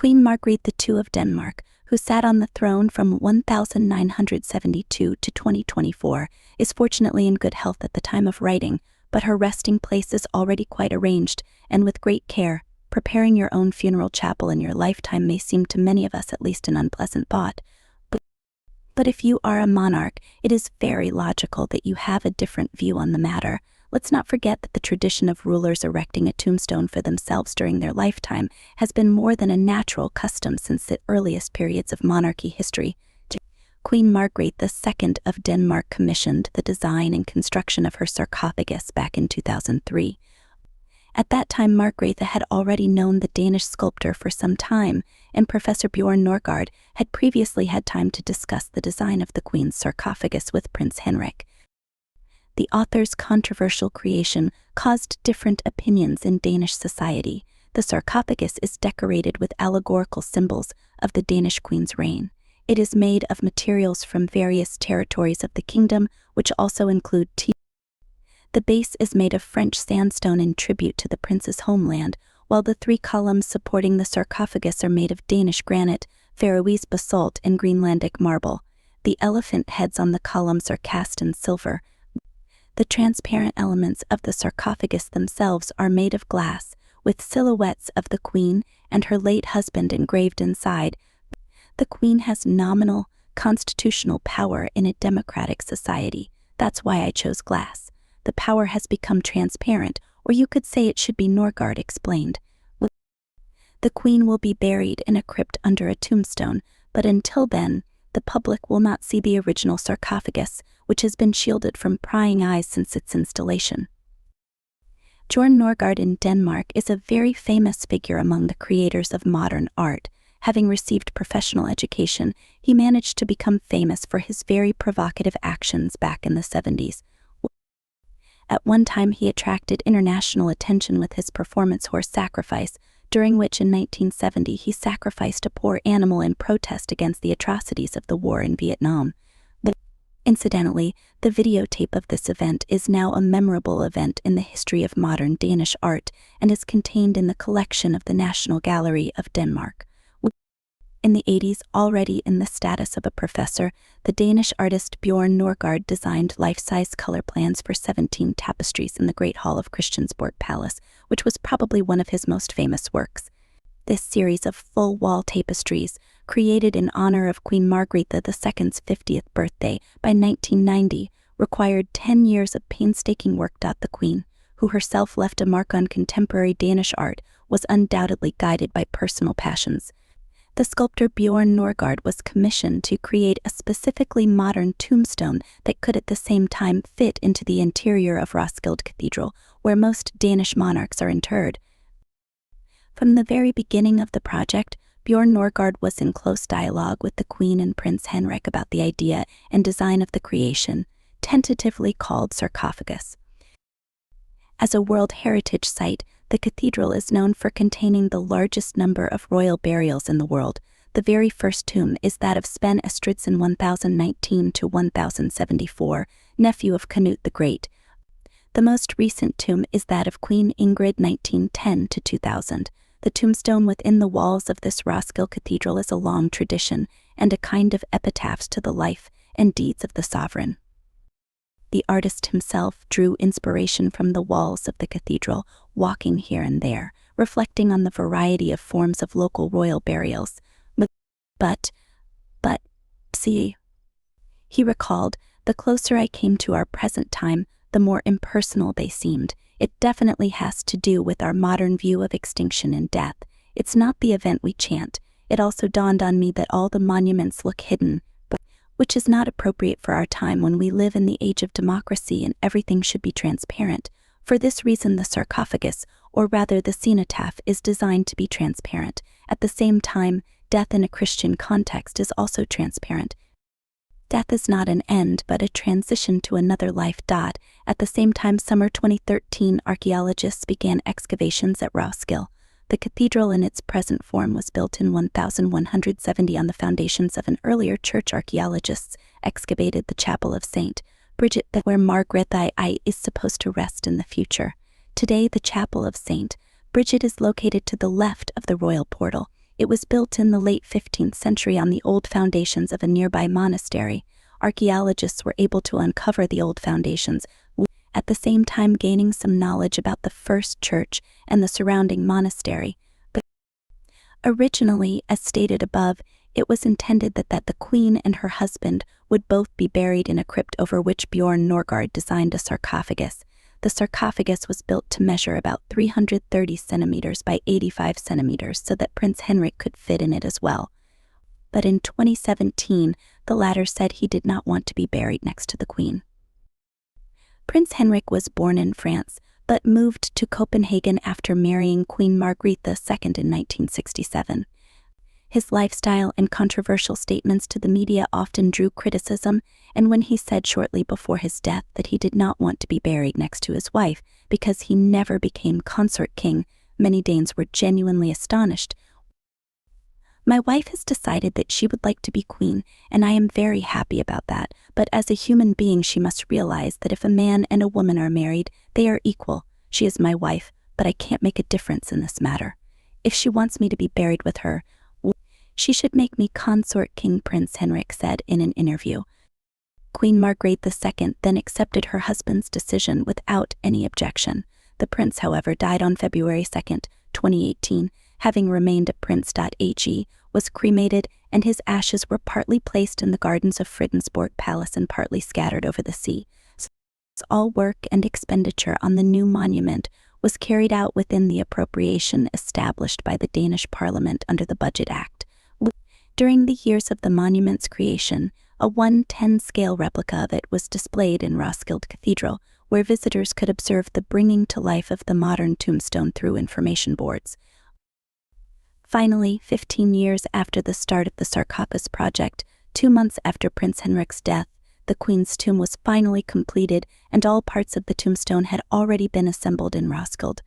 Queen Margrethe II of Denmark, who sat on the throne from 1972 to 2024, is fortunately in good health at the time of writing, but her resting place is already quite arranged, and with great care. Preparing your own funeral chapel in your lifetime may seem to many of us at least an unpleasant thought. But if you are a monarch, it is very logical that you have a different view on the matter. Let's not forget that the tradition of rulers erecting a tombstone for themselves during their lifetime has been more than a natural custom since the earliest periods of monarchy history. Queen Margrethe II of Denmark commissioned the design and construction of her sarcophagus back in 2003. At that time, Margrethe had already known the Danish sculptor for some time, and Professor Bjørn Norgaard had previously had time to discuss the design of the Queen's sarcophagus with Prince Henrik. The author's controversial creation caused different opinions in Danish society. The sarcophagus is decorated with allegorical symbols of the Danish Queen's reign. It is made of materials from various territories of the kingdom, which also include tea. The base is made of French sandstone in tribute to the prince's homeland, while the three columns supporting the sarcophagus are made of Danish granite, Faroese basalt, and Greenlandic marble. The elephant heads on the columns are cast in silver. The transparent elements of the sarcophagus themselves are made of glass, with silhouettes of the Queen and her late husband engraved inside. The Queen has nominal, constitutional power in a democratic society. That's why I chose glass. The power has become transparent, or you could say it should be, Norgaard explained. The Queen will be buried in a crypt under a tombstone, but until then, the public will not see the original sarcophagus, which has been shielded from prying eyes since its installation. Bjørn Norgaard in Denmark is a very famous figure among the creators of modern art. Having received professional education, he managed to become famous for his very provocative actions back in the 70s. At one time, he attracted international attention with his performance Horse Sacrifice, during which in 1970 he sacrificed a poor animal in protest against the atrocities of the war in Vietnam. Incidentally, the videotape of this event is now a memorable event in the history of modern Danish art and is contained in the collection of the National Gallery of Denmark. In the 80s, already in the status of a professor, the Danish artist Bjørn Norgaard designed life-size color plans for 17 tapestries in the Great Hall of Christiansborg Palace, which was probably one of his most famous works. This series of full-wall tapestries, created in honor of Queen Margrethe II's 50th birthday by 1990, required 10 years of painstaking work. The Queen, who herself left a mark on contemporary Danish art, was undoubtedly guided by personal passions. The sculptor Bjørn Norgaard was commissioned to create a specifically modern tombstone that could at the same time fit into the interior of Roskilde Cathedral, where most Danish monarchs are interred. From the very beginning of the project, Bjørn Norgaard was in close dialogue with the Queen and Prince Henrik about the idea and design of the creation, tentatively called sarcophagus. As a World Heritage Site, the cathedral is known for containing the largest number of royal burials in the world. The very first tomb is that of Sven Estridsson 1019 to 1074, nephew of Canute the Great. The most recent tomb is that of Queen Ingrid 1910 to 2000. The tombstone within the walls of this Roskilde Cathedral is a long tradition and a kind of epitaphs to the life and deeds of the sovereign. The artist himself drew inspiration from the walls of the cathedral, walking here and there, reflecting on the variety of forms of local royal burials. But, see, he recalled, the closer I came to our present time, the more impersonal they seemed. It definitely has to do with our modern view of extinction and death. It's not the event we chant. It also dawned on me that all the monuments look hidden, which is not appropriate for our time when we live in the age of democracy and everything should be transparent. For this reason, the sarcophagus, or rather the cenotaph, is designed to be transparent. At the same time, death in a Christian context is also transparent. Death is not an end, but a transition to another life. At the same time, summer 2013, archaeologists began excavations at Roskilde. The cathedral in its present form was built in 1170 on the foundations of an earlier church. Archaeologists excavated the chapel of St. Bridget, where Margrethe II is supposed to rest in the future. Today, the chapel of St. Bridget is located to the left of the royal portal. It was built in the late 15th century on the old foundations of a nearby monastery. Archaeologists were able to uncover the old foundations, at the same time gaining some knowledge about the first church and the surrounding monastery. But originally, as stated above, it was intended that the queen and her husband would both be buried in a crypt over which Bjørn Norgaard designed a sarcophagus. The sarcophagus was built to measure about 330 centimeters by 85 centimeters so that Prince Henrik could fit in it as well. But in 2017, the latter said he did not want to be buried next to the queen. Prince Henrik was born in France, but moved to Copenhagen after marrying Queen Margrethe II in 1967. His lifestyle and controversial statements to the media often drew criticism, and when he said shortly before his death that he did not want to be buried next to his wife because he never became consort king, many Danes were genuinely astonished. "My wife has decided that she would like to be queen, and I am very happy about that, but as a human being she must realize that if a man and a woman are married, they are equal. She is my wife, but I can't make a difference in this matter. If she wants me to be buried with her, she should make me consort king," Prince Henrik said in an interview. Queen Margrethe II then accepted her husband's decision without any objection. The prince, however, died on February 2, 2018, having remained a prince.he, was cremated, and his ashes were partly placed in the gardens of Fredensborg Palace and partly scattered over the sea. All work and expenditure on the new monument was carried out within the appropriation established by the Danish Parliament under the Budget Act. During the years of the monument's creation, a 1:10 scale replica of it was displayed in Roskilde Cathedral, where visitors could observe the bringing to life of the modern tombstone through information boards. Finally, 15 years after the start of the sarcophagus project, 2 months after Prince Henrik's death, the Queen's tomb was finally completed, and all parts of the tombstone had already been assembled in Roskilde.